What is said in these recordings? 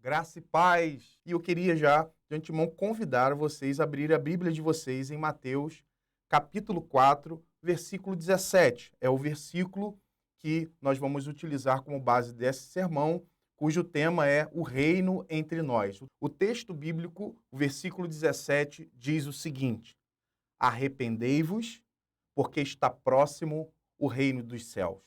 Graça e paz. E eu queria já, de antemão, convidar vocês a abrir a Bíblia de vocês em Mateus, capítulo 4, versículo 17. É o versículo que nós vamos utilizar como base desse sermão, cujo tema é o reino entre nós. O texto bíblico, o versículo 17, diz o seguinte: arrependei-vos, porque está próximo o reino dos céus.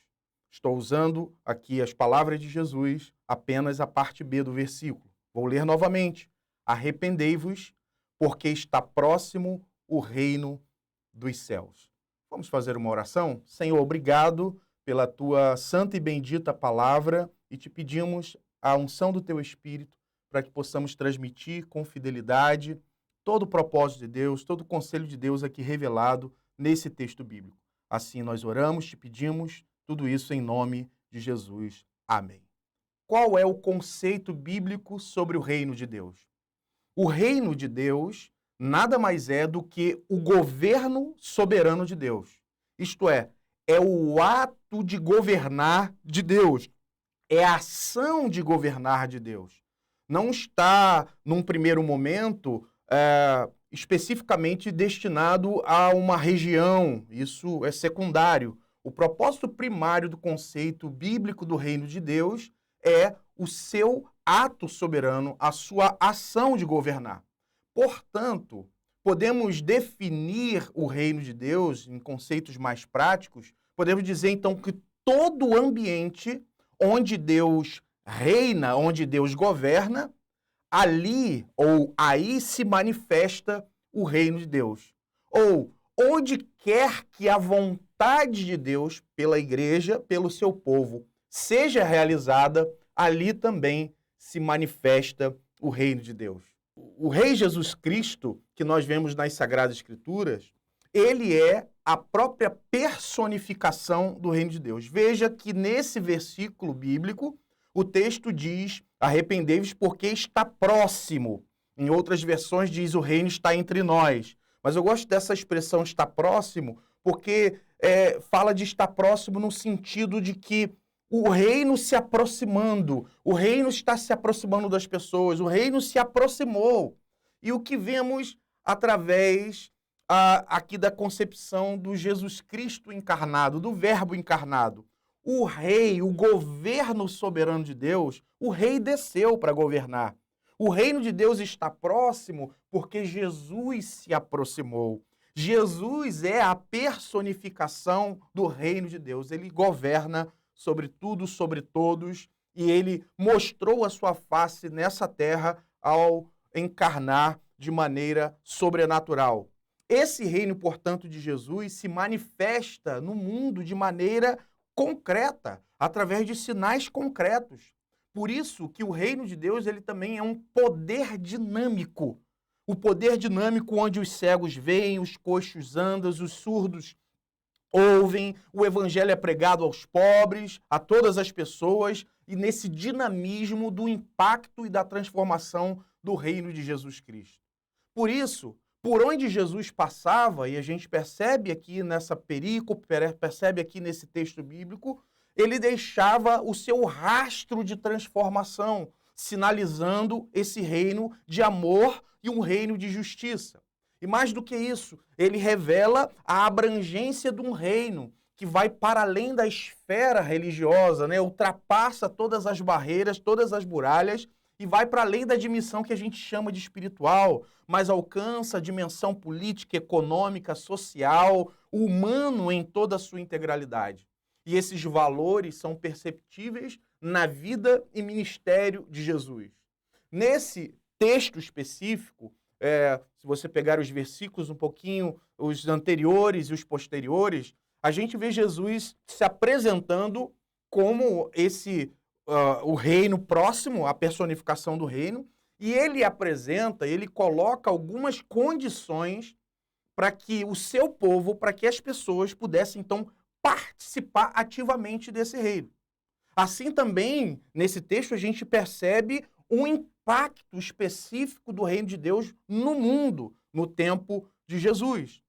Estou usando aqui as palavras de Jesus, apenas a parte B do versículo. Vou ler novamente. Arrependei-vos, porque está próximo o reino dos céus. Vamos fazer uma oração? Senhor, obrigado pela tua santa e bendita palavra e te pedimos a unção do teu Espírito para que possamos transmitir com fidelidade todo o propósito de Deus, todo o conselho de Deus aqui revelado nesse texto bíblico. Assim nós oramos, te pedimos tudo isso em nome de Jesus. Amém. Qual é o conceito bíblico sobre o reino de Deus? O reino de Deus nada mais é do que o governo soberano de Deus. Isto é o ato de governar de Deus, é a ação de governar de Deus. Não está, num primeiro momento, especificamente destinado a uma região, isso é secundário. O propósito primário do conceito bíblico do reino de Deus é o seu ato soberano, a sua ação de governar. Portanto, podemos definir o reino de Deus em conceitos mais práticos, podemos dizer então que todo o ambiente onde Deus reina, onde Deus governa, ali ou aí se manifesta o reino de Deus. Ou onde quer que a vontade de Deus pela igreja, pelo seu povo, seja realizada, ali também se manifesta o reino de Deus. O Rei Jesus Cristo, que nós vemos nas Sagradas Escrituras, ele é a própria personificação do reino de Deus. Veja que nesse versículo bíblico, o texto diz: arrependei-vos porque está próximo. Em outras versões diz: o reino está entre nós. Mas eu gosto dessa expressão está próximo porque fala de estar próximo no sentido de que o reino se aproximando, o reino está se aproximando das pessoas, o reino se aproximou. E o que vemos através aqui da concepção do Jesus Cristo encarnado, do Verbo encarnado. O rei, o governo soberano de Deus, o rei desceu para governar. O reino de Deus está próximo porque Jesus se aproximou. Jesus é a personificação do reino de Deus. Ele governa sobre tudo, sobre todos, e ele mostrou a sua face nessa terra ao encarnar de maneira sobrenatural. Esse reino, portanto, de Jesus se manifesta no mundo de maneira concreta, através de sinais concretos. Por isso que o reino de Deus ele também é um poder dinâmico. O poder dinâmico onde os cegos veem, os coxos andam, os surdos ouvem, o evangelho é pregado aos pobres, a todas as pessoas, e nesse dinamismo do impacto e da transformação do reino de Jesus Cristo. Por isso, por onde Jesus passava, e a gente percebe aqui nessa perícope, percebe aqui nesse texto bíblico, ele deixava o seu rastro de transformação, sinalizando esse reino de amor e um reino de justiça. E mais do que isso, ele revela a abrangência de um reino que vai para além da esfera religiosa, ultrapassa todas as barreiras, todas as muralhas e vai para além da dimensão que a gente chama de espiritual, mas alcança a dimensão política, econômica, social, humano em toda a sua integralidade. E esses valores são perceptíveis na vida e ministério de Jesus. Nesse texto específico, se você pegar os versículos um pouquinho, os anteriores e os posteriores, a gente vê Jesus se apresentando como o reino próximo, a personificação do reino, e ele coloca algumas condições para que o seu povo, para que as pessoas pudessem, então, participar ativamente desse reino. Assim também, nesse texto, a gente percebe um impacto específico do reino de Deus no mundo, no tempo de Jesus.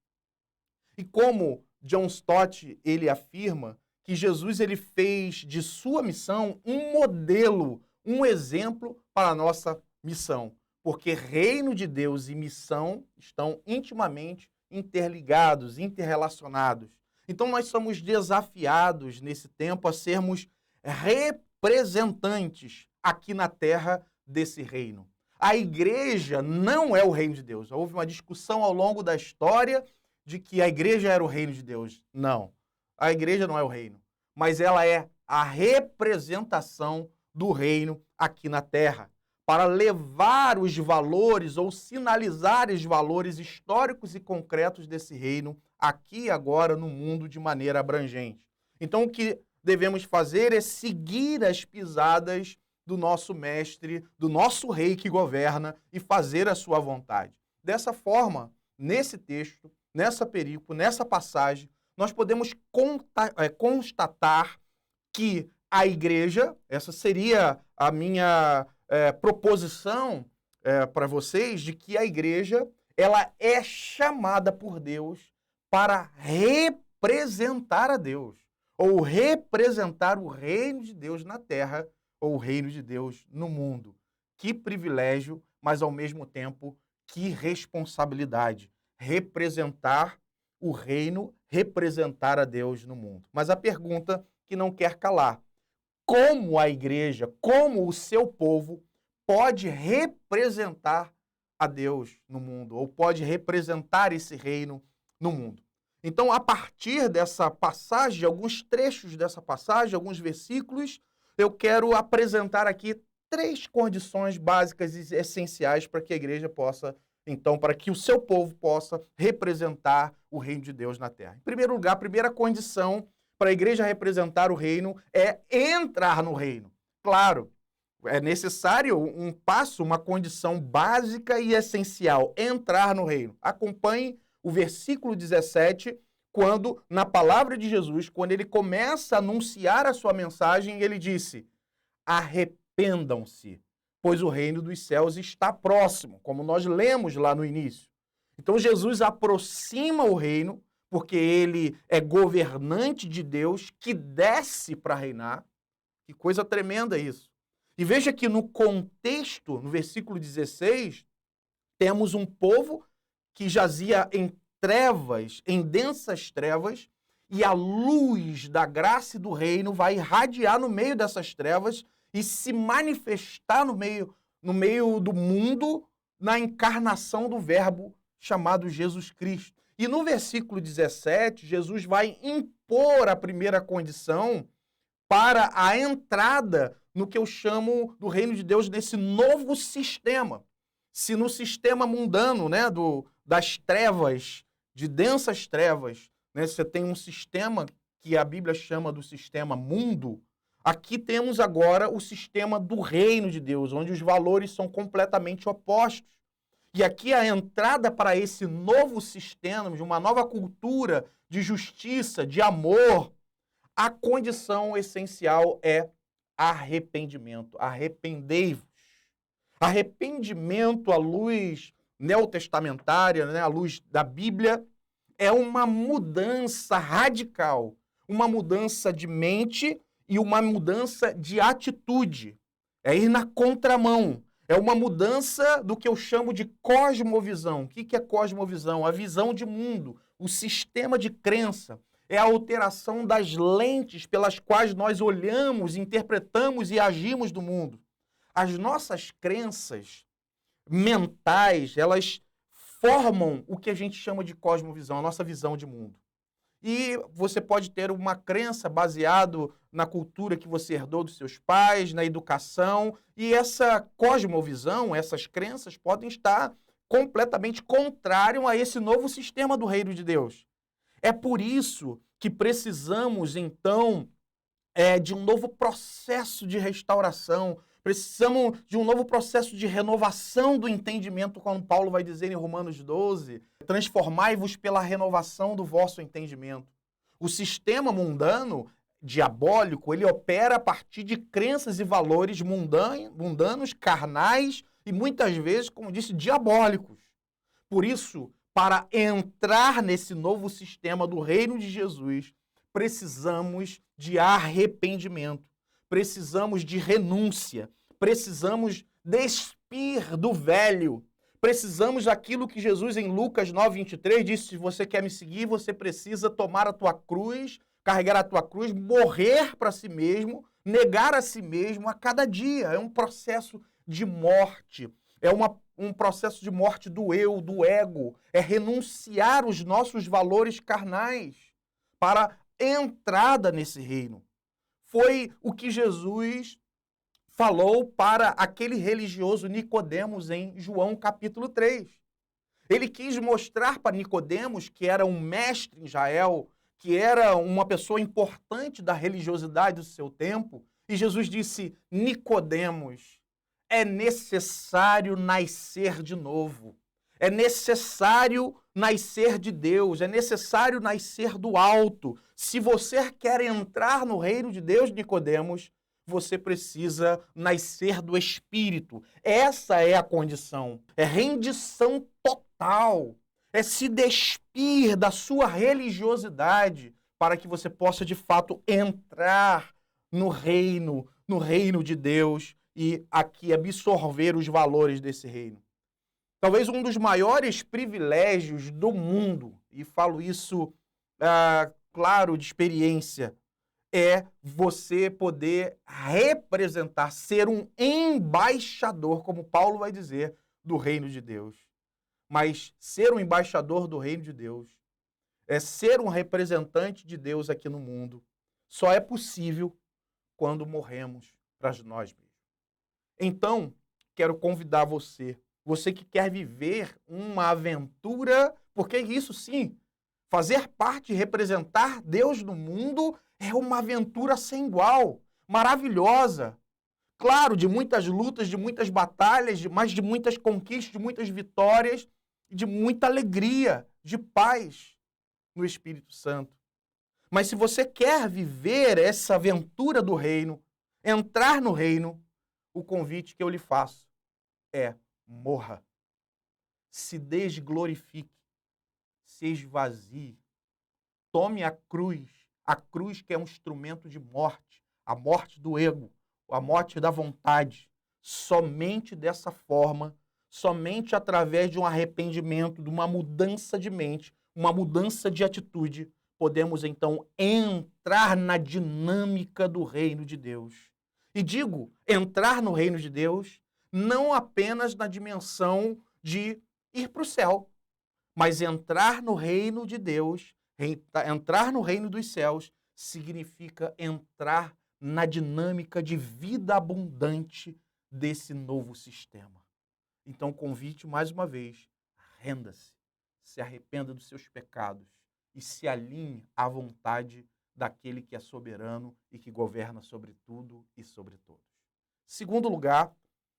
E como John Stott, ele afirma que Jesus ele fez de sua missão um modelo um exemplo para a nossa missão, porque reino de Deus e missão estão intimamente interligados, interrelacionados. Então nós somos desafiados nesse tempo a sermos representantes aqui na terra desse reino. A igreja não é o reino de Deus. Houve uma discussão ao longo da história de que a igreja era o reino de Deus. Não, a igreja não é o reino, mas ela é a representação do reino aqui na terra, para levar os valores ou sinalizar os valores históricos e concretos desse reino aqui e agora no mundo de maneira abrangente. Então o que devemos fazer é seguir as pisadas do nosso mestre, do nosso rei que governa e fazer a sua vontade. Dessa forma, nesse texto, nessa perícope, nessa passagem, nós podemos constatar que a igreja, essa seria a minha proposição para vocês, de que a igreja ela é chamada por Deus para representar a Deus, ou representar o reino de Deus na terra, ou o reino de Deus no mundo. Que privilégio, mas ao mesmo tempo, que responsabilidade. Representar o reino, representar a Deus no mundo. Mas a pergunta que não quer calar: como a igreja, como o seu povo pode representar a Deus no mundo, ou pode representar esse reino no mundo? Então, a partir dessa passagem, alguns trechos dessa passagem, alguns versículos, eu quero apresentar aqui 3 condições básicas e essenciais para que a igreja possa, então, para que o seu povo possa representar o reino de Deus na terra. Em primeiro lugar, a primeira condição para a igreja representar o reino é entrar no reino. Claro, é necessário um passo, uma condição básica e essencial: entrar no reino. Acompanhe o versículo 17, quando, na palavra de Jesus, quando ele começa a anunciar a sua mensagem, ele disse: arrependam-se, pois o reino dos céus está próximo, como nós lemos lá no início. Então Jesus aproxima o reino, porque ele é governante de Deus que desce para reinar. Que coisa tremenda isso. E veja que no contexto, no versículo 16, temos um povo que jazia em trevas, em densas trevas, e a luz da graça e do reino vai irradiar no meio dessas trevas e se manifestar no meio do mundo, na encarnação do verbo chamado Jesus Cristo. E no versículo 17, Jesus vai impor a primeira condição para a entrada no que eu chamo do reino de Deus, nesse novo sistema. Se no sistema mundano, né, das trevas, de densas trevas, né, você tem um sistema que a Bíblia chama do sistema mundo, aqui temos agora o sistema do reino de Deus, onde os valores são completamente opostos. E aqui a entrada para esse novo sistema, de uma nova cultura de justiça, de amor, a condição essencial é arrependimento. Arrependei-vos. Arrependimento à luz neotestamentária, né, à luz da Bíblia, é uma mudança radical, uma mudança de mente e uma mudança de atitude. É ir na contramão. É uma mudança do que eu chamo de cosmovisão. O que é cosmovisão? A visão de mundo, o sistema de crença. É a alteração das lentes pelas quais nós olhamos, interpretamos e agimos do mundo. As nossas crenças mentais, elas formam o que a gente chama de cosmovisão, a nossa visão de mundo. E você pode ter uma crença baseado na cultura que você herdou dos seus pais, na educação, e essa cosmovisão, essas crenças podem estar completamente contrárias a esse novo sistema do reino de Deus. É por isso que precisamos, então, de um novo processo de restauração, precisamos de um novo processo de renovação do entendimento, como Paulo vai dizer em Romanos 12, transformai-vos pela renovação do vosso entendimento. O sistema mundano, diabólico, ele opera a partir de crenças e valores mundanos, carnais e muitas vezes, como disse, diabólicos. Por isso, para entrar nesse novo sistema do reino de Jesus, precisamos de arrependimento, precisamos de renúncia, Precisamos despir do velho. Precisamos daquilo que Jesus em Lucas 9:23 disse: se você quer me seguir, você precisa tomar a tua cruz, carregar a tua cruz, morrer para si mesmo, negar a si mesmo a cada dia. É um processo de morte. É um processo de morte do eu, do ego. É renunciar os nossos valores carnais para entrada nesse reino. Foi o que Jesus falou para aquele religioso Nicodemos em João capítulo 3. Ele quis mostrar para Nicodemos, que era um mestre em Israel, que era uma pessoa importante da religiosidade do seu tempo, e Jesus disse: Nicodemos, é necessário nascer de novo. É necessário nascer de Deus, é necessário nascer do alto. Se você quer entrar no reino de Deus, Nicodemos, você precisa nascer do Espírito. Essa é a condição. É rendição total. É se despir da sua religiosidade para que você possa, de fato, entrar no reino de Deus e aqui absorver os valores desse reino. Talvez um dos maiores privilégios do mundo, e falo isso, claro, de experiência, é você poder representar, ser um embaixador, como Paulo vai dizer, do reino de Deus. Mas ser um embaixador do reino de Deus é ser um representante de Deus aqui no mundo. Só é possível quando morremos para nós mesmos. Então, quero convidar você que quer viver uma aventura, porque isso sim, fazer parte e representar Deus no mundo é uma aventura sem igual, maravilhosa. Claro, de muitas lutas, de muitas batalhas, mas de muitas conquistas, de muitas vitórias, de muita alegria, de paz no Espírito Santo. Mas se você quer viver essa aventura do reino, entrar no reino, o convite que eu lhe faço é: morra, se desglorifique, se esvazie, tome a cruz que é um instrumento de morte, a morte do ego, a morte da vontade. Somente dessa forma, somente através de um arrependimento, de uma mudança de mente, uma mudança de atitude, podemos então entrar na dinâmica do reino de Deus. E digo, entrar no reino de Deus não apenas na dimensão de ir para o céu, mas entrar no reino de Deus, entrar no reino dos céus, significa entrar na dinâmica de vida abundante desse novo sistema. Então, convite mais uma vez: renda-se, se arrependa dos seus pecados e se alinhe à vontade daquele que é soberano e que governa sobre tudo e sobre todos. Segundo lugar,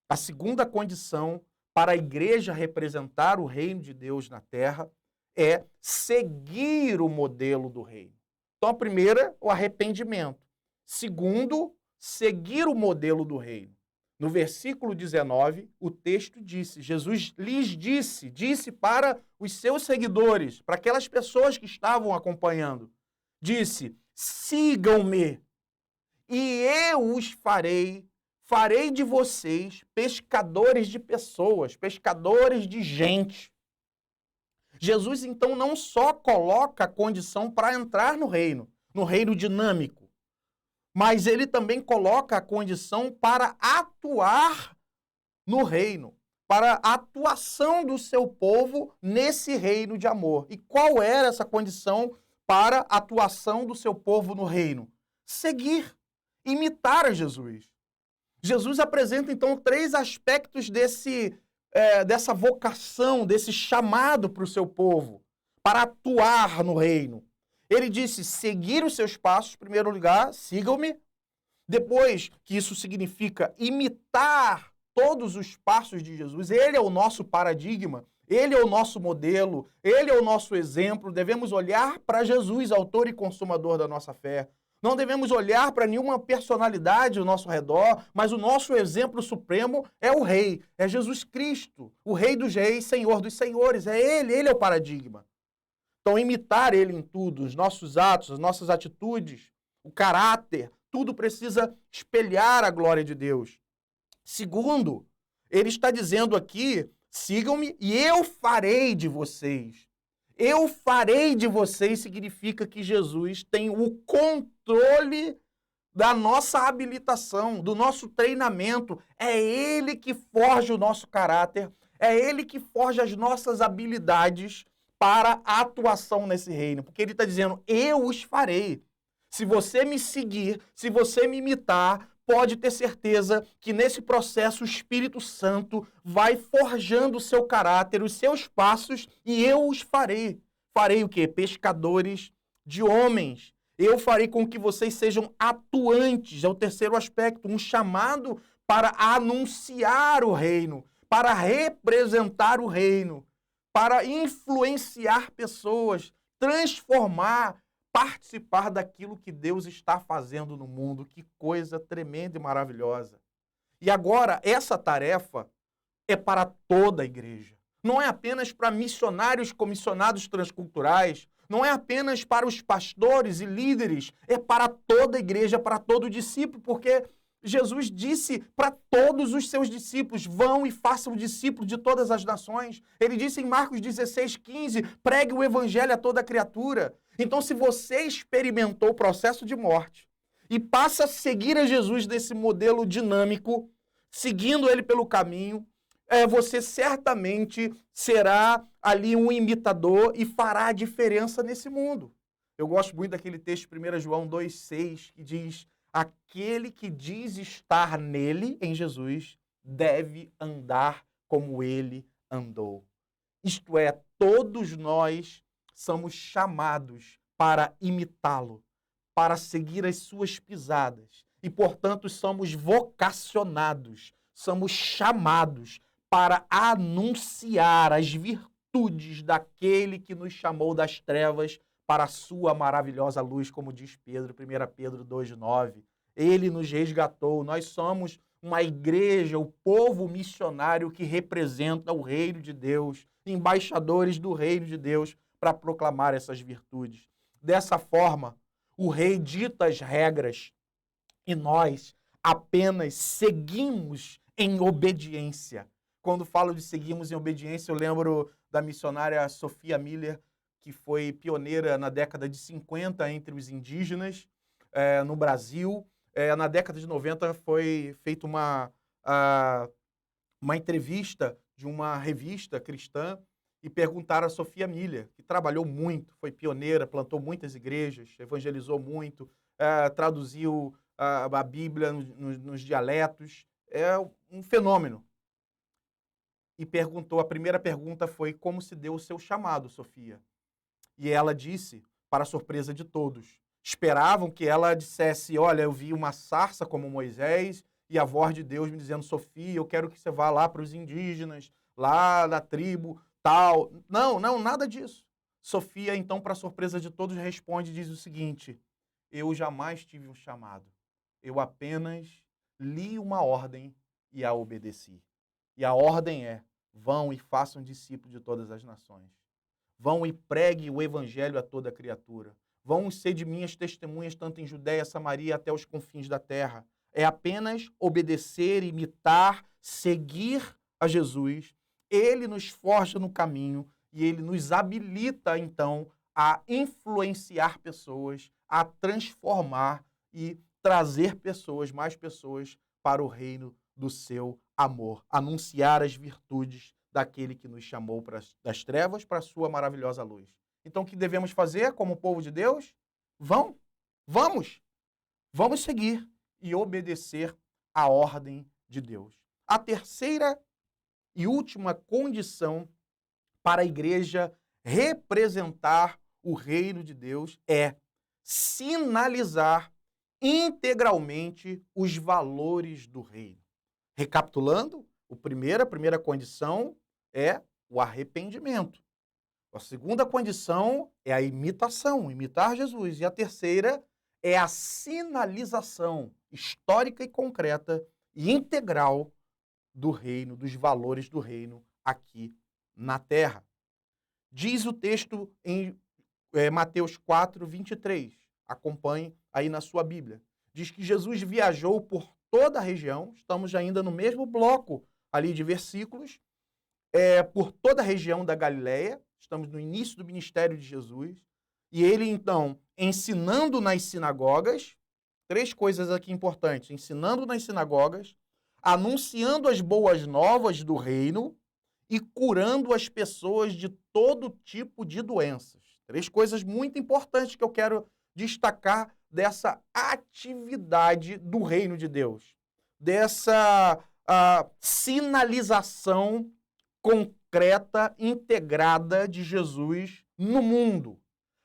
a segunda condição para a igreja representar o reino de Deus na terra é seguir o modelo do reino. Então, a primeira, o arrependimento. Segundo, seguir o modelo do reino. No versículo 19, o texto disse, Jesus lhes disse para os seus seguidores, para aquelas pessoas que estavam acompanhando, disse: sigam-me e eu os farei de vocês pescadores de pessoas, pescadores de gente. Jesus, então, não só coloca a condição para entrar no reino dinâmico, mas ele também coloca a condição para atuar no reino, para a atuação do seu povo nesse reino de amor. E qual era essa condição para a atuação do seu povo no reino? Seguir, imitar a Jesus. Jesus apresenta, então, 3 aspectos dessa vocação, desse chamado para o seu povo, para atuar no reino. Ele disse: seguir os seus passos, em primeiro lugar, sigam-me. Depois, que isso significa imitar todos os passos de Jesus. Ele é o nosso paradigma, ele é o nosso modelo, ele é o nosso exemplo. Devemos olhar para Jesus, autor e consumador da nossa fé. Não devemos olhar para nenhuma personalidade ao nosso redor, mas o nosso exemplo supremo é o Rei, é Jesus Cristo, o Rei dos Reis, Senhor dos Senhores. É ele é o paradigma. Então, imitar ele em tudo, os nossos atos, as nossas atitudes, o caráter, tudo precisa espelhar a glória de Deus. Segundo, ele está dizendo aqui, sigam-me e eu farei de vocês. Eu farei de vocês significa que Jesus tem o controle da nossa habilitação, do nosso treinamento. É Ele que forja o nosso caráter, é Ele que forja as nossas habilidades para a atuação nesse reino. Porque Ele está dizendo, eu os farei. Se você me seguir, se você me imitar, pode ter certeza que nesse processo o Espírito Santo vai forjando o seu caráter, os seus passos, e eu os farei. Farei o quê? Pescadores de homens. Eu farei com que vocês sejam atuantes. É o terceiro aspecto, um chamado para anunciar o reino, para representar o reino, para influenciar pessoas, transformar, participar daquilo que Deus está fazendo no mundo. Que coisa tremenda e maravilhosa. E agora, essa tarefa é para toda a igreja. Não é apenas para missionários comissionados transculturais, não é apenas para os pastores e líderes, é para toda a igreja, para todo discípulo, porque Jesus disse para todos os seus discípulos, vão e façam discípulos de todas as nações. Ele disse em Marcos 16:15, pregue o evangelho a toda criatura. Então, se você experimentou o processo de morte e passa a seguir a Jesus nesse modelo dinâmico, seguindo ele pelo caminho, você certamente será ali um imitador e fará a diferença nesse mundo. Eu gosto muito daquele texto de 1 João 2,6, que diz, aquele que diz estar nele, em Jesus, deve andar como ele andou. Isto é, todos nós somos chamados para imitá-lo, para seguir as suas pisadas. E, portanto, somos vocacionados, somos chamados para anunciar as virtudes daquele que nos chamou das trevas para a sua maravilhosa luz, como diz Pedro, 1 Pedro 2,9. Ele nos resgatou, nós somos uma igreja, o povo missionário que representa o reino de Deus, embaixadores do reino de Deus para proclamar essas virtudes. Dessa forma, o rei dita as regras e nós apenas seguimos em obediência. Quando falo de seguimos em obediência, eu lembro da missionária Sophia Miller, que foi pioneira na década de 50 entre os indígenas no Brasil. Na década de 90 foi feita uma entrevista de uma revista cristã e perguntaram a Sophia Miller, que trabalhou muito, foi pioneira, plantou muitas igrejas, evangelizou muito, traduziu a Bíblia nos dialetos. É um fenômeno. E perguntou, a primeira pergunta foi, como se deu o seu chamado, Sofia? E ela disse, para surpresa de todos, esperavam que ela dissesse, olha, eu vi uma sarça como Moisés e a voz de Deus me dizendo, Sofia, eu quero que você vá lá para os indígenas, lá da tribo, tal. Não, nada disso. Sofia, então, para surpresa de todos, responde e diz o seguinte, eu jamais tive um chamado, eu apenas li uma ordem e a obedeci. E a ordem é, vão e façam discípulos de todas as nações. Vão e pregue o evangelho a toda criatura. Vão ser de minhas testemunhas, tanto em Judéia, Samaria, até os confins da terra. É apenas obedecer, imitar, seguir a Jesus. Ele nos forja no caminho e ele nos habilita, então, a influenciar pessoas, a transformar e trazer pessoas, mais pessoas, para o reino do seu amor, anunciar as virtudes daquele que nos chamou das trevas para a sua maravilhosa luz. Então, o que devemos fazer como povo de Deus? Vamos seguir e obedecer à ordem de Deus. A terceira e última condição para a igreja representar o reino de Deus é sinalizar integralmente os valores do reino. Recapitulando, a primeira condição é o arrependimento. A segunda condição é a imitação, imitar Jesus. E a terceira é a sinalização histórica e concreta e integral do reino, dos valores do reino aqui na terra. Diz o texto em Mateus 4, 23. Acompanhe aí na sua Bíblia. Diz que Jesus viajou por toda a região, estamos ainda no mesmo bloco ali de versículos, por toda a região da Galileia, estamos no início do ministério de Jesus, e ele, então, ensinando nas sinagogas, 3 coisas aqui importantes, ensinando nas sinagogas, anunciando as boas novas do reino e curando as pessoas de todo tipo de doenças. 3 coisas muito importantes que eu quero destacar dessa atividade do reino de Deus, dessa sinalização concreta, integrada de Jesus no mundo.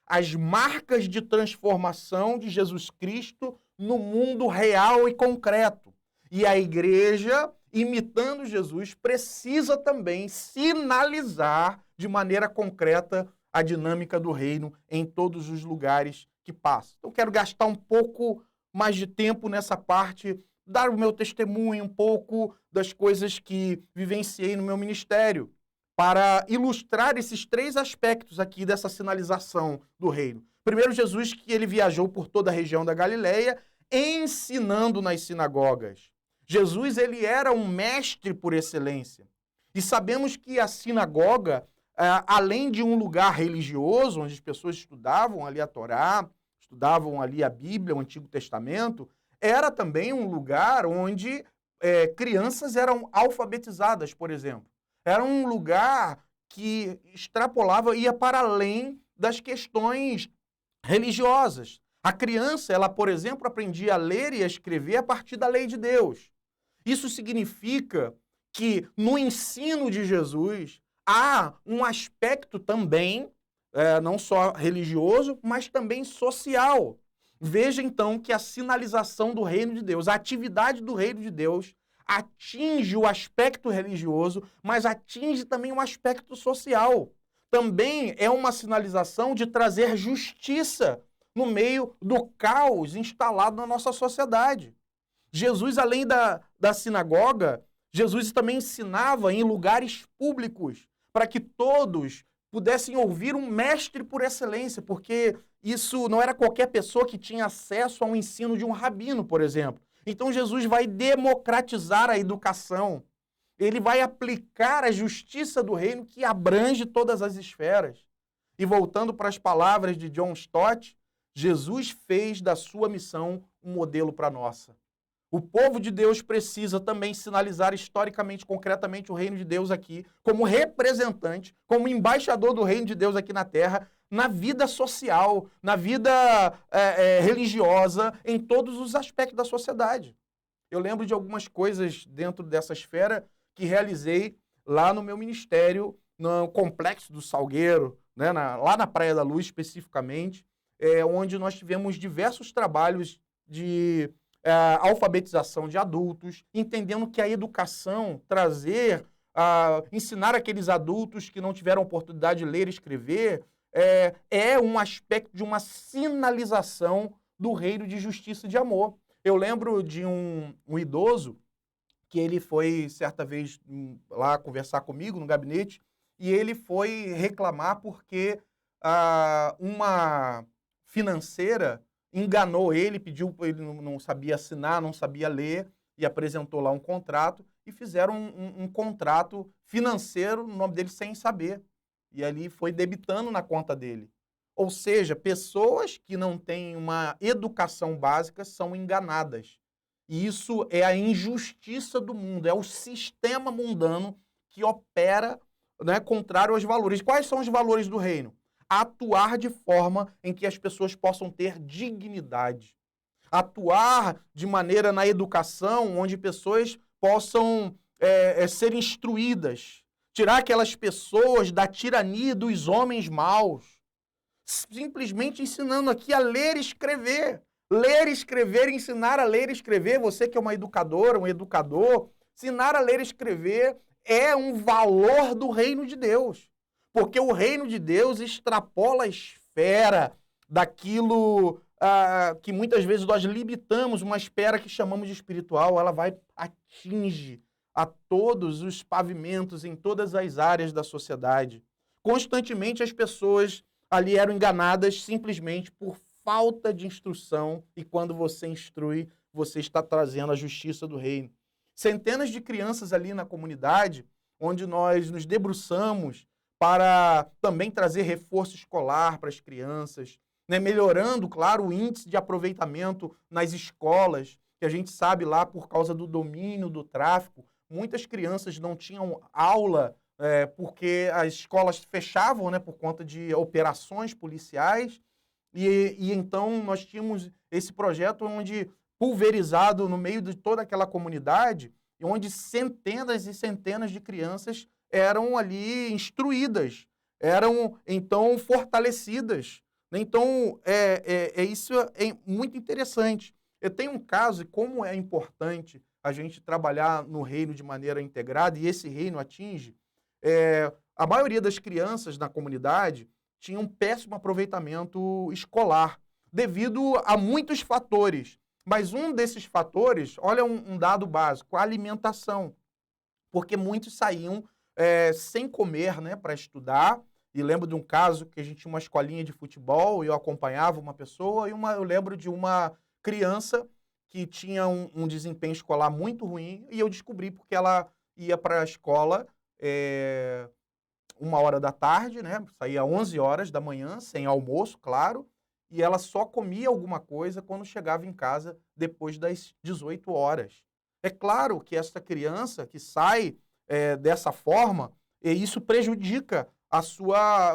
As marcas de transformação de Jesus Cristo no mundo real e concreto. E a igreja, imitando Jesus, precisa também sinalizar de maneira concreta a dinâmica do reino em todos os lugares que passa. Então, quero gastar um pouco mais de tempo nessa parte, dar o meu testemunho, um pouco das coisas que vivenciei no meu ministério, para ilustrar esses 3 aspectos aqui dessa sinalização do reino. Primeiro, Jesus, que ele viajou por toda a região da Galileia, ensinando nas sinagogas. Jesus, ele era um mestre por excelência. E sabemos que a sinagoga, além de um lugar religioso, onde as pessoas estudavam ali a Torá, estudavam ali a Bíblia, o Antigo Testamento, era também um lugar onde crianças eram alfabetizadas, por exemplo. Era um lugar que extrapolava, ia para além das questões religiosas. A criança, ela, por exemplo, aprendia a ler e a escrever a partir da lei de Deus. Isso significa que no ensino de Jesus há um aspecto também, não só religioso, mas também social. Veja então que a sinalização do reino de Deus, a atividade do reino de Deus, atinge o aspecto religioso, mas atinge também o aspecto social. Também é uma sinalização de trazer justiça no meio do caos instalado na nossa sociedade. Jesus, além da sinagoga, Jesus também ensinava em lugares públicos, para que todos pudessem ouvir um mestre por excelência, porque isso não era qualquer pessoa que tinha acesso ao ensino de um rabino, por exemplo. Então Jesus vai democratizar a educação, ele vai aplicar a justiça do reino que abrange todas as esferas. E voltando para as palavras de John Stott, Jesus fez da sua missão um modelo para a nossa. O povo de Deus precisa também sinalizar historicamente, concretamente, o reino de Deus aqui, como representante, como embaixador do reino de Deus aqui na terra, na vida social, na vida religiosa, em todos os aspectos da sociedade. Eu lembro de algumas coisas dentro dessa esfera que realizei lá no meu ministério, no Complexo do Salgueiro, né, lá na Praia da Luz especificamente, onde nós tivemos diversos trabalhos de alfabetização de adultos, entendendo que a educação, ensinar aqueles adultos que não tiveram oportunidade de ler e escrever, é um aspecto de uma sinalização do reino de justiça e de amor. Eu lembro de um idoso que ele foi, certa vez, lá conversar comigo no gabinete, e ele foi reclamar porque uma financeira enganou ele, ele não sabia assinar, não sabia ler, e apresentou lá um contrato, e fizeram um contrato financeiro no nome dele sem saber. E ali foi debitando na conta dele. Ou seja, pessoas que não têm uma educação básica são enganadas. E isso é a injustiça do mundo, é o sistema mundano que opera, né, contrário aos valores. Quais são os valores do reino? Atuar de forma em que as pessoas possam ter dignidade. Atuar de maneira na educação, onde pessoas possam ser instruídas. Tirar aquelas pessoas da tirania dos homens maus. Simplesmente ensinando aqui a ler e escrever. Ler e escrever, ensinar a ler e escrever. Você que é uma educadora, um educador, ensinar a ler e escrever é um valor do reino de Deus. Porque o reino de Deus extrapola a esfera daquilo que muitas vezes nós limitamos, uma esfera que chamamos de espiritual, ela atinge a todos os pavimentos, em todas as áreas da sociedade. Constantemente as pessoas ali eram enganadas simplesmente por falta de instrução, e quando você instrui, você está trazendo a justiça do reino. Centenas de crianças ali na comunidade, onde nós nos debruçamos para também trazer reforço escolar para as crianças, né? Melhorando, claro, o índice de aproveitamento nas escolas, que a gente sabe lá por causa do domínio do tráfico, muitas crianças não tinham aula porque as escolas fechavam, né, por conta de operações policiais, e então nós tínhamos esse projeto onde, pulverizado no meio de toda aquela comunidade, onde centenas e centenas de crianças eram ali instruídas, eram então fortalecidas. Então, isso é muito interessante. Eu tenho um caso, e como é importante a gente trabalhar no reino de maneira integrada, e esse reino atinge, a maioria das crianças na comunidade tinha um péssimo aproveitamento escolar, devido a muitos fatores. Mas um desses fatores, olha um dado básico, a alimentação. Porque muitos saíam sem comer, né, para estudar. E lembro de um caso que a gente tinha uma escolinha de futebol e eu acompanhava uma pessoa, e eu lembro de uma criança que tinha um desempenho escolar muito ruim, e eu descobri porque ela ia para a escola 1h da tarde, né? Saía 11 horas da manhã, sem almoço, claro, e ela só comia alguma coisa quando chegava em casa depois das 18 horas. É claro que essa criança que sai dessa forma, e isso prejudica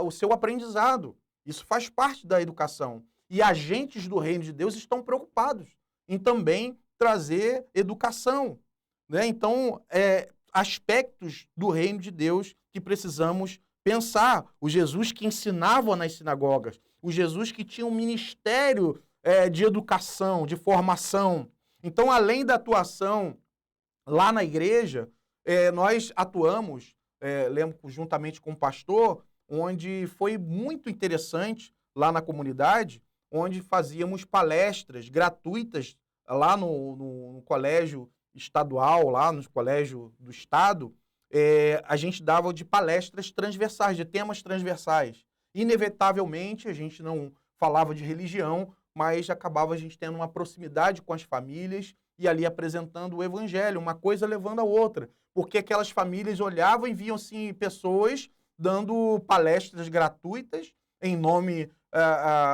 o seu aprendizado. Isso faz parte da educação. E agentes do reino de Deus estão preocupados em também trazer educação, né? Então, aspectos do reino de Deus que precisamos pensar. O Jesus que ensinava nas sinagogas, o Jesus que tinha um ministério de educação, de formação. Então, além da atuação lá na igreja, nós atuamos, lembro, juntamente com o pastor, onde foi muito interessante lá na comunidade, onde fazíamos palestras gratuitas lá no colégio estadual, lá no colégio do estado. A gente dava de palestras transversais, de temas transversais. Inevitavelmente, a gente não falava de religião, mas acabava a gente tendo uma proximidade com as famílias e ali apresentando o evangelho, uma coisa levando a outra. Porque aquelas famílias olhavam e viam assim, pessoas dando palestras gratuitas em nome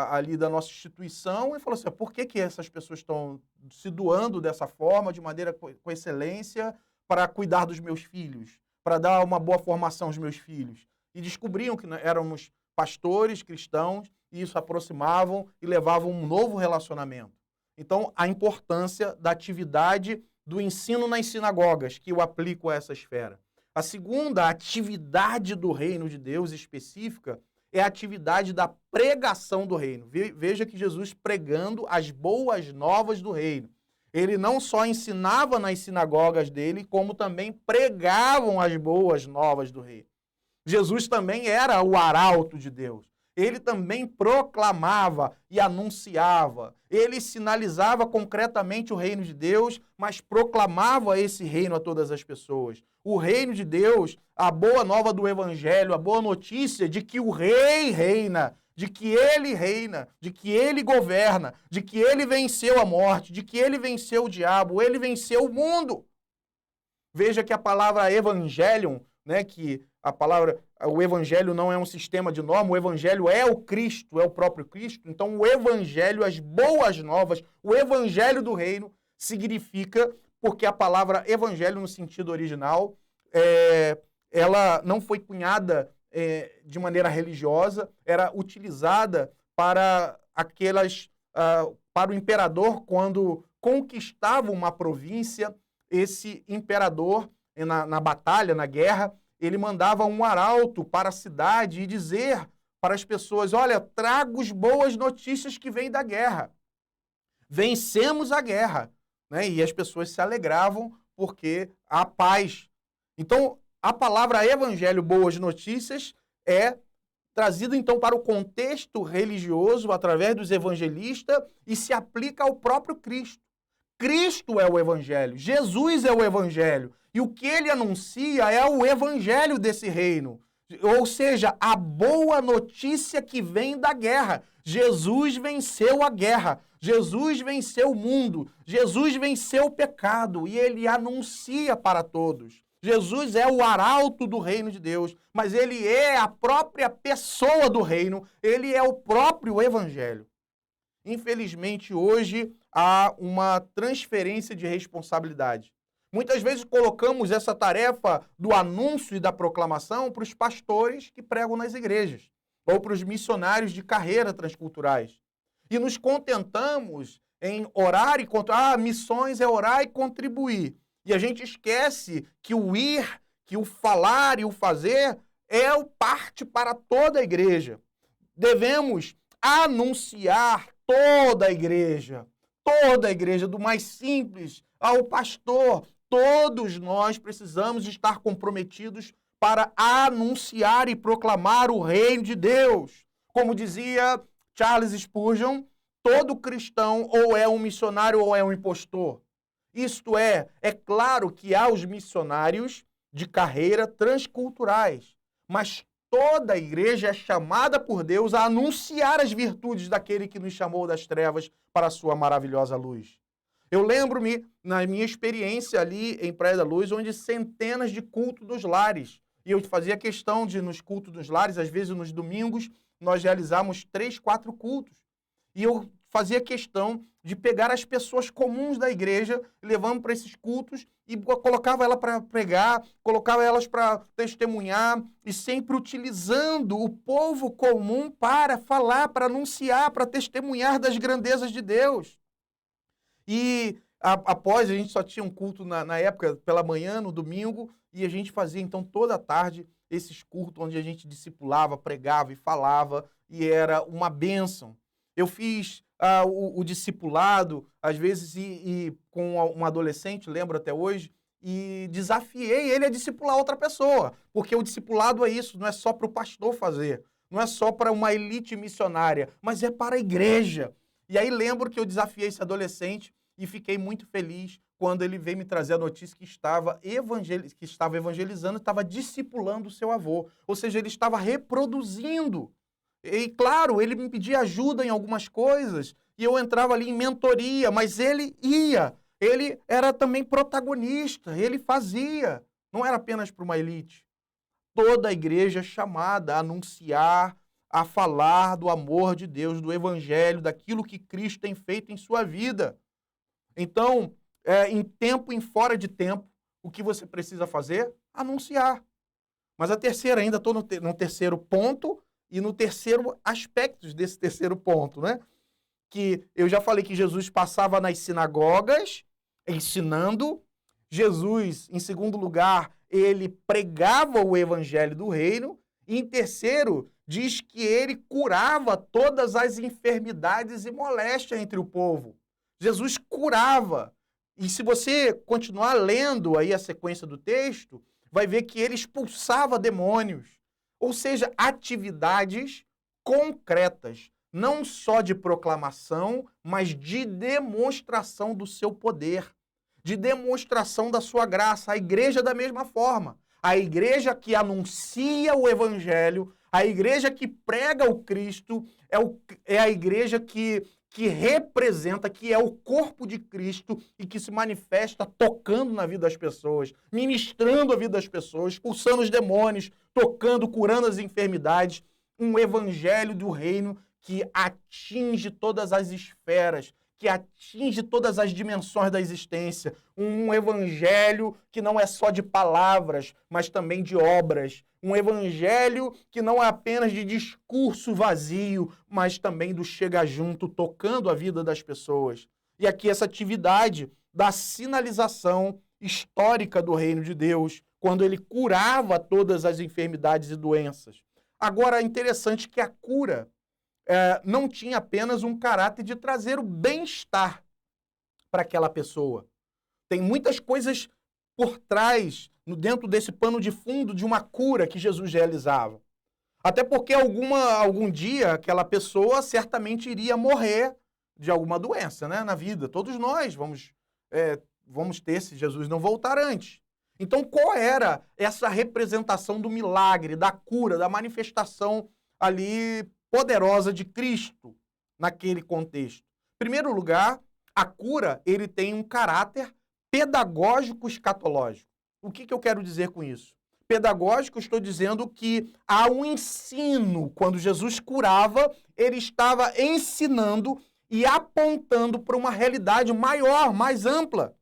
ali da nossa instituição, e falou assim, por que essas pessoas estão se doando dessa forma, de maneira com excelência, para cuidar dos meus filhos, para dar uma boa formação aos meus filhos? E descobriam que éramos pastores cristãos, e isso aproximavam e levavam um novo relacionamento. Então, a importância da atividade do ensino nas sinagogas, que eu aplico a essa esfera. A segunda atividade do reino de Deus específica é a atividade da pregação do reino. Veja que Jesus pregando as boas novas do reino. Ele não só ensinava nas sinagogas dele, como também pregavam as boas novas do reino. Jesus também era o arauto de Deus. Ele também proclamava e anunciava. Ele sinalizava concretamente o reino de Deus, mas proclamava esse reino a todas as pessoas. O reino de Deus, a boa nova do evangelho, a boa notícia de que o rei reina, de que ele reina, de que ele governa, de que ele venceu a morte, de que ele venceu o diabo, ele venceu o mundo. Veja que a palavra evangelium, né, que o evangelho não é um sistema de norma, o evangelho é o Cristo, é o próprio Cristo. Então o evangelho, as boas novas, o evangelho do reino significa, porque a palavra evangelho no sentido original, ela não foi cunhada de maneira religiosa, era utilizada para para o imperador quando conquistava uma província. Esse imperador, na batalha, na guerra, ele mandava um arauto para a cidade e dizer para as pessoas, olha, trago as boas notícias que vêm da guerra. Vencemos a guerra. Né? E as pessoas se alegravam porque há paz. Então, a palavra evangelho, boas notícias, é trazida então para o contexto religioso através dos evangelistas e se aplica ao próprio Cristo. Cristo é o evangelho, Jesus é o evangelho, e o que ele anuncia é o evangelho desse reino. Ou seja, a boa notícia que vem da guerra. Jesus venceu a guerra. Jesus venceu o mundo. Jesus venceu o pecado. E ele anuncia para todos. Jesus é o arauto do reino de Deus, mas ele é a própria pessoa do reino. Ele é o próprio evangelho. Infelizmente, hoje há uma transferência de responsabilidade. Muitas vezes colocamos essa tarefa do anúncio e da proclamação para os pastores que pregam nas igrejas, ou para os missionários de carreira transculturais. E nos contentamos em orar e missões é orar e contribuir. E a gente esquece que o ir, que o falar e o fazer é o parte para toda a igreja. Devemos anunciar toda a igreja, do mais simples ao pastor. Todos nós precisamos estar comprometidos para anunciar e proclamar o reino de Deus. Como dizia Charles Spurgeon, todo cristão ou é um missionário ou é um impostor. Isto é claro que há os missionários de carreira transculturais, mas toda a igreja é chamada por Deus a anunciar as virtudes daquele que nos chamou das trevas para a sua maravilhosa luz. Eu lembro-me, na minha experiência ali em Praia da Luz, onde centenas de cultos dos lares. E eu fazia questão de, nos cultos dos lares, às vezes nos domingos, nós realizávamos 3, 4 cultos. E eu fazia questão de pegar as pessoas comuns da igreja, levando para esses cultos e colocava ela para pregar, colocava elas para testemunhar e sempre utilizando o povo comum para falar, para anunciar, para testemunhar das grandezas de Deus. E após, a gente só tinha um culto na época, pela manhã, no domingo, e a gente fazia então toda a tarde esses cultos onde a gente discipulava, pregava e falava, e era uma bênção. Eu fiz o discipulado, às vezes, e com um adolescente, lembro até hoje, e desafiei ele a discipular outra pessoa, porque o discipulado é isso, não é só para o pastor fazer, não é só para uma elite missionária, mas é para a igreja. E aí lembro que eu desafiei esse adolescente e fiquei muito feliz quando ele veio me trazer a notícia que estava evangelizando, estava discipulando o seu avô, ou seja, ele estava reproduzindo. E, claro, ele me pedia ajuda em algumas coisas e eu entrava ali em mentoria, mas ele ia. Ele era também protagonista, ele fazia. Não era apenas para uma elite. Toda a igreja é chamada a anunciar, a falar do amor de Deus, do evangelho, daquilo que Cristo tem feito em sua vida. Então, em tempo e em fora de tempo, o que você precisa fazer? Anunciar. Mas a terceira, ainda estou no terceiro ponto, e no terceiro aspecto desse terceiro ponto, né? Que eu já falei que Jesus passava nas sinagogas, ensinando. Jesus, em segundo lugar, ele pregava o evangelho do reino. E em terceiro, diz que ele curava todas as enfermidades e moléstias entre o povo. Jesus curava. E se você continuar lendo aí a sequência do texto, vai ver que ele expulsava demônios. Ou seja, atividades concretas, não só de proclamação, mas de demonstração do seu poder, de demonstração da sua graça. A igreja da mesma forma. A igreja que anuncia o evangelho, a igreja que prega o Cristo, é a igreja que representa, que é o corpo de Cristo e que se manifesta tocando na vida das pessoas, ministrando a vida das pessoas, expulsando os demônios, tocando, curando as enfermidades. Um evangelho do reino que atinge todas as esferas, que atinge todas as dimensões da existência. Um evangelho que não é só de palavras, mas também de obras. Um evangelho que não é apenas de discurso vazio, mas também do chega junto, tocando a vida das pessoas. E aqui essa atividade da sinalização histórica do reino de Deus, quando ele curava todas as enfermidades e doenças. Agora, é interessante que a cura não tinha apenas um caráter de trazer o bem-estar para aquela pessoa. Tem muitas coisas por trás, dentro desse pano de fundo de uma cura que Jesus realizava. Até porque algum dia aquela pessoa certamente iria morrer de alguma doença, né, na vida. Todos nós vamos ter, se Jesus não voltar antes. Então, qual era essa representação do milagre, da cura, da manifestação ali poderosa de Cristo naquele contexto? Em primeiro lugar, a cura, ele tem um caráter pedagógico escatológico. O que eu quero dizer com isso? Pedagógico, estou dizendo que há um ensino. Quando Jesus curava, ele estava ensinando e apontando para uma realidade maior, mais ampla.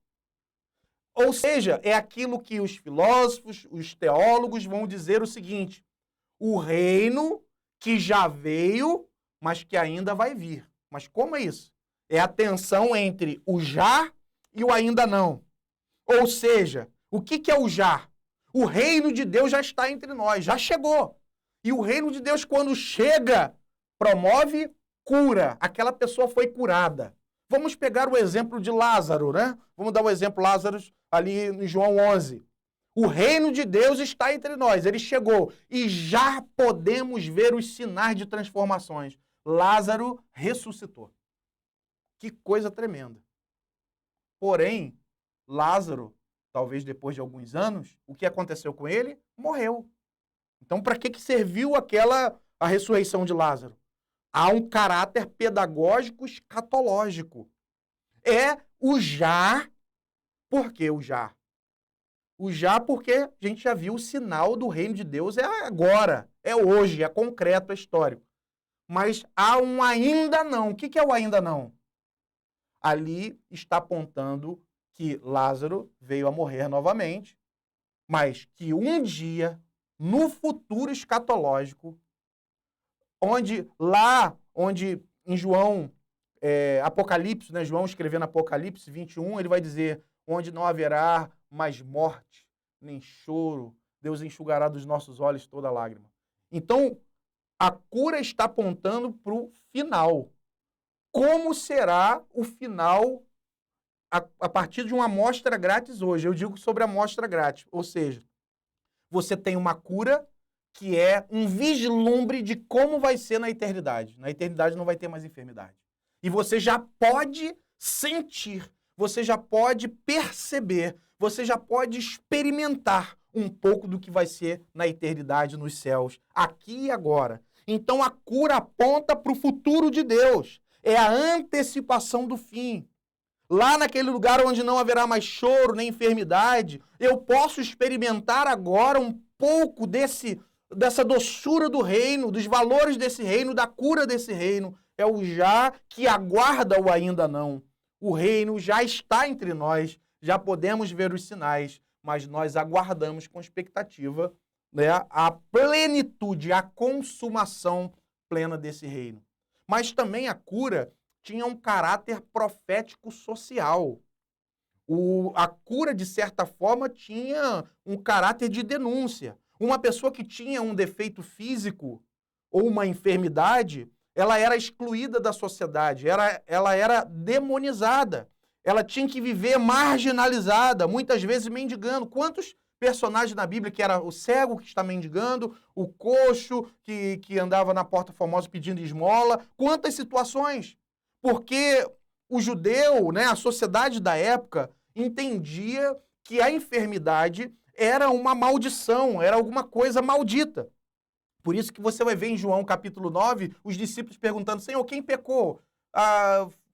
Ou seja, é aquilo que os filósofos, os teólogos vão dizer o seguinte: o reino que já veio, mas que ainda vai vir. Mas como é isso? É a tensão entre o já e o ainda não. Ou seja, o que é o já? O reino de Deus já está entre nós, já chegou. E o reino de Deus, quando chega, promove cura. Aquela pessoa foi curada. Vamos pegar o exemplo de Lázaro, né? Vamos dar o exemplo Lázaro ali em João 11. O reino de Deus está entre nós, ele chegou. E já podemos ver os sinais de transformações. Lázaro ressuscitou. Que coisa tremenda. Porém, Lázaro, talvez depois de alguns anos, o que aconteceu com ele? Morreu. Então, para que serviu a ressurreição de Lázaro? Há um caráter pedagógico escatológico. É o já. Por que o já? O já porque a gente já viu o sinal do reino de Deus é agora, é hoje, é concreto, é histórico. Mas há um ainda não. O que é o ainda não? Ali está apontando que Lázaro veio a morrer novamente, mas que um dia, no futuro escatológico, onde em João, Apocalipse, né, João escrevendo Apocalipse 21, ele vai dizer, onde não haverá mais morte, nem choro, Deus enxugará dos nossos olhos toda lágrima. Então, a cura está apontando para o final. Como será o final a partir de uma amostra grátis hoje? Eu digo sobre a amostra grátis, ou seja, você tem uma cura que é um vislumbre de como vai ser na eternidade. Na eternidade não vai ter mais enfermidade. E você já pode sentir, você já pode perceber, você já pode experimentar um pouco do que vai ser na eternidade, nos céus, aqui e agora. Então a cura aponta para o futuro de Deus. É a antecipação do fim. Lá naquele lugar onde não haverá mais choro nem enfermidade, eu posso experimentar agora um pouco dessa doçura do reino, dos valores desse reino, da cura desse reino. É o já que aguarda o ainda não. O reino já está entre nós, já podemos ver os sinais, mas nós aguardamos com expectativa, né, a plenitude, a consumação plena desse reino. Mas também a cura tinha um caráter profético social. A cura, de certa forma, tinha um caráter de denúncia. Uma pessoa que tinha um defeito físico ou uma enfermidade, ela era excluída da sociedade, ela era demonizada. Ela tinha que viver marginalizada, muitas vezes mendigando. Quantos personagens na Bíblia que era o cego que está mendigando, o coxo que andava na porta famosa pedindo esmola? Quantas situações? Porque o judeu, né, a sociedade da época, entendia que a enfermidade era uma maldição, era alguma coisa maldita. Por isso que você vai ver em João capítulo 9, os discípulos perguntando, Senhor, quem pecou?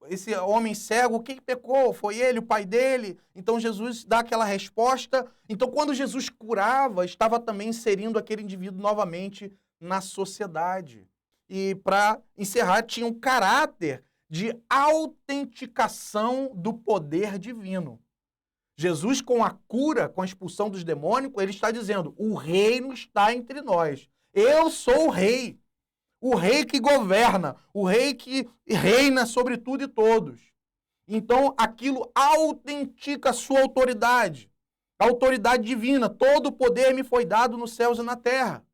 Esse homem cego, quem pecou? Foi ele, o pai dele? Então Jesus dá aquela resposta. Então quando Jesus curava, estava também inserindo aquele indivíduo novamente na sociedade. E para encerrar, tinha um caráter de autenticação do poder divino. Jesus, com a cura, com a expulsão dos demônicos, ele está dizendo, o reino está entre nós. Eu sou o rei que governa, o rei que reina sobre tudo e todos. Então, aquilo autentica a sua autoridade, a autoridade divina. Todo o poder me foi dado nos céus e na terra.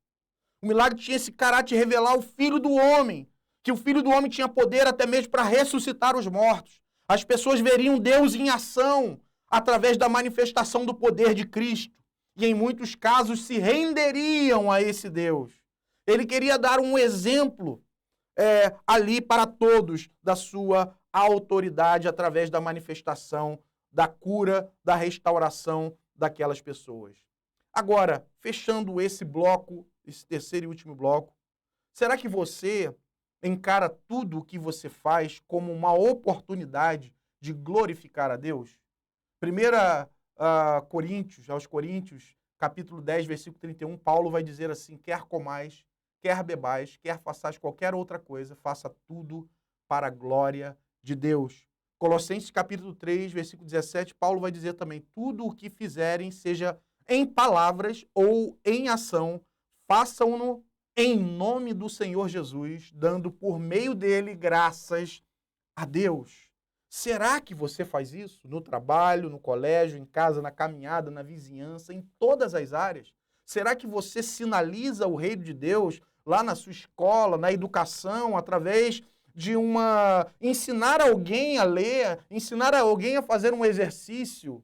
O milagre tinha esse caráter de revelar o Filho do Homem, que o Filho do Homem tinha poder até mesmo para ressuscitar os mortos. As pessoas veriam Deus em ação através da manifestação do poder de Cristo. E em muitos casos se renderiam a esse Deus. Ele queria dar um exemplo ali para todos da sua autoridade através da manifestação, da cura, da restauração, daquelas pessoas. Agora, fechando esse bloco, esse terceiro e último bloco, será que você encara tudo o que você faz como uma oportunidade de glorificar a Deus? 1 aos Coríntios, capítulo 10, versículo 31, Paulo vai dizer assim: quer comais, quer bebais, quer façais qualquer outra coisa, faça tudo para a glória de Deus. Colossenses capítulo 3, versículo 17, Paulo vai dizer também: tudo o que fizerem, seja em palavras ou em ação, façam-no em nome do Senhor Jesus, dando por meio dele graças a Deus. Será que você faz isso no trabalho, no colégio, em casa, na caminhada, na vizinhança, em todas as áreas? Será que você sinaliza o reino de Deus lá na sua escola, na educação, através de ensinar alguém a ler, ensinar alguém a fazer um exercício?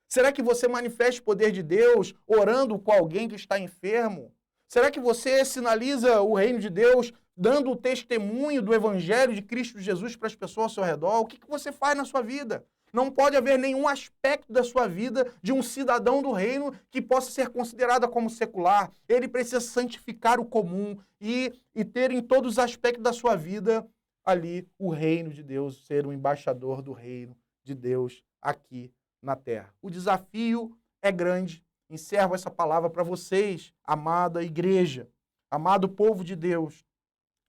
Será que você manifesta o poder de Deus orando com alguém que está enfermo? Será que você sinaliza o reino de Deus dando o testemunho do evangelho de Cristo Jesus para as pessoas ao seu redor? O que você faz na sua vida? Não pode haver nenhum aspecto da sua vida de um cidadão do reino que possa ser considerado como secular. Ele precisa santificar o comum e ter em todos os aspectos da sua vida ali o reino de Deus, ser um embaixador do reino de Deus aqui na terra. O desafio é grande. Encerro essa palavra para vocês, amada igreja, amado povo de Deus,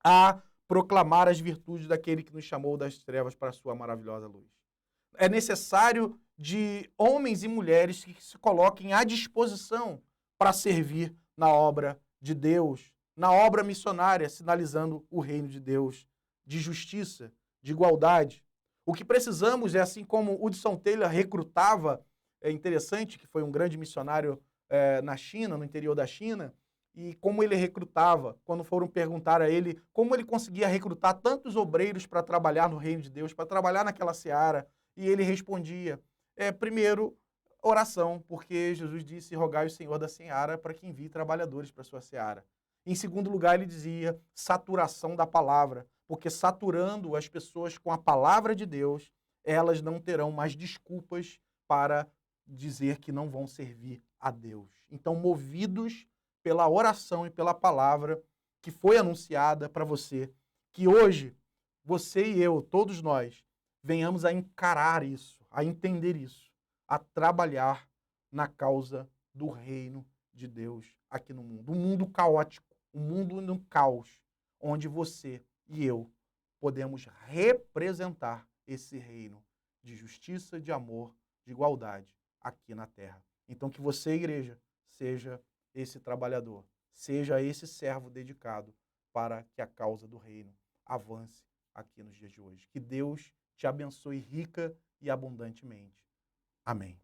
a proclamar as virtudes daquele que nos chamou das trevas para a sua maravilhosa luz. É necessário de homens e mulheres que se coloquem à disposição para servir na obra de Deus, na obra missionária, sinalizando o reino de Deus, de justiça, de igualdade. O que precisamos é, assim como Hudson Taylor recrutava, é interessante que foi um grande missionário na China, no interior da China, e como ele recrutava, quando foram perguntar a ele como ele conseguia recrutar tantos obreiros para trabalhar no reino de Deus, para trabalhar naquela seara, e ele respondia, primeiro, oração, porque Jesus disse, rogai ao Senhor da seara para que envie trabalhadores para a sua seara. Em segundo lugar, ele dizia, saturação da palavra, porque saturando as pessoas com a palavra de Deus, elas não terão mais desculpas para dizer que não vão servir a Deus. Então, movidos pela oração e pela palavra que foi anunciada para você, que hoje, você e eu, todos nós, venhamos a encarar isso, a entender isso, a trabalhar na causa do reino de Deus aqui no mundo. Um mundo caótico, um mundo no caos, onde você e eu podemos representar esse reino de justiça, de amor, de igualdade aqui na terra. Então que você, igreja, seja esse trabalhador, seja esse servo dedicado para que a causa do reino avance aqui nos dias de hoje. Que Deus te abençoe rica e abundantemente. Amém.